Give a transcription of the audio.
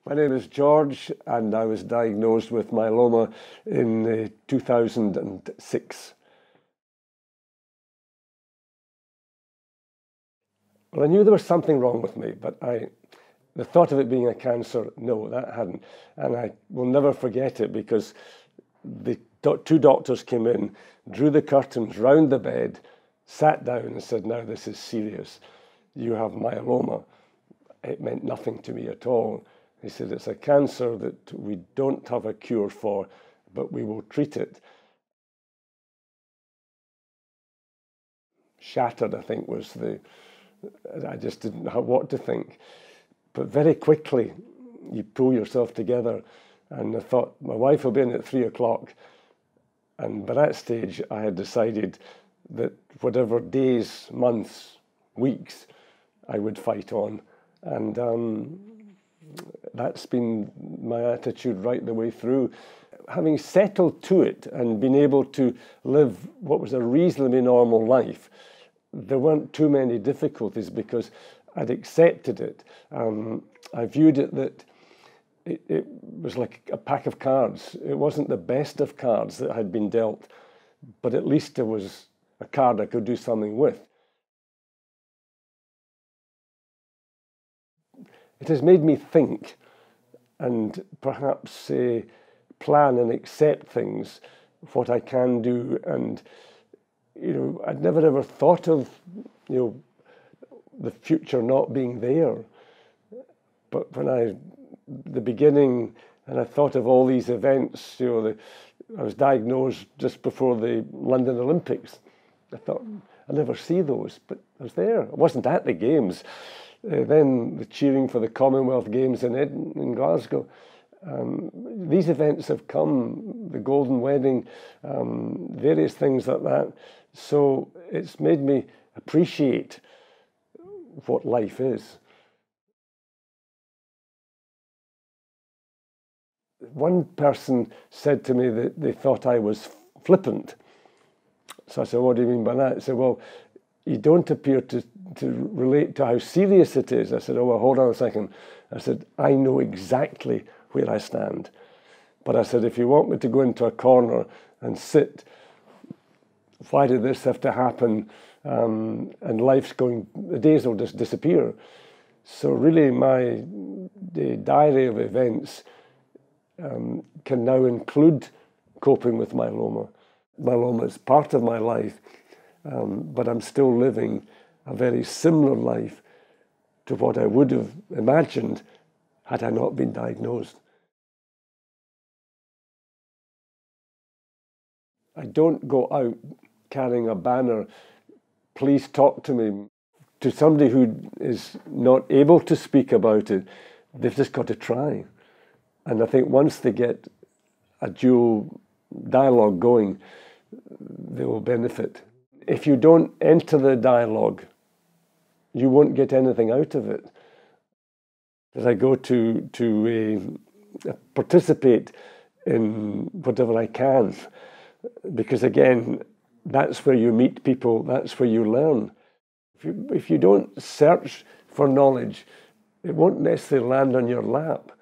My name is George, and I was diagnosed with myeloma in 2006. Well, I knew there was something wrong with me, but the thought of it being a cancer, no, that hadn't. And I will never forget it because the two doctors came in, drew the curtains round the bed, sat down and said, "Now this is serious. You have myeloma." It meant nothing to me at all. He said, "It's a cancer that we don't have a cure for, but we will treat it." Shattered, I think, I just didn't know what to think. But very quickly, you pull yourself together. And I thought, my wife will be in at 3 o'clock. And by that stage, I had decided that whatever days, months, weeks, I would fight on. And that's been my attitude right the way through. Having settled to it and been able to live what was a reasonably normal life, there weren't too many difficulties because I'd accepted it. I viewed it that it was like a pack of cards. It wasn't the best of cards that had been dealt, but at least there was a card I could do something with. It has made me think and perhaps plan and accept things, what I can do. And, I'd never ever thought of, the future not being there. But when the beginning, and I thought of all these events, I was diagnosed just before the London Olympics. I thought, I'll never see those, but I was there. I wasn't at the games. Then the cheering for the Commonwealth Games in Glasgow. These events have come, the Golden Wedding, various things like that. So it's made me appreciate what life is. One person said to me that they thought I was flippant. So I said, "What do you mean by that?" He said, "Well, you don't appear to relate to how serious it is." I said, "Oh, well, hold on a second." I said, "I know exactly where I stand. But I said, if you want me to go into a corner and sit, why did this have to happen? And the days will just disappear." So really the diary of events can now include coping with myeloma. Myeloma is part of my life, but I'm still living a very similar life to what I would have imagined had I not been diagnosed. I don't go out carrying a banner, "Please talk to me." To somebody who is not able to speak about it, they've just got to try. And I think once they get a dual dialogue going, they will benefit. If you don't enter the dialogue, you won't get anything out of it. As I go to participate in whatever I can, because again, that's where you meet people, that's where you learn. If you don't search for knowledge, it won't necessarily land on your lap.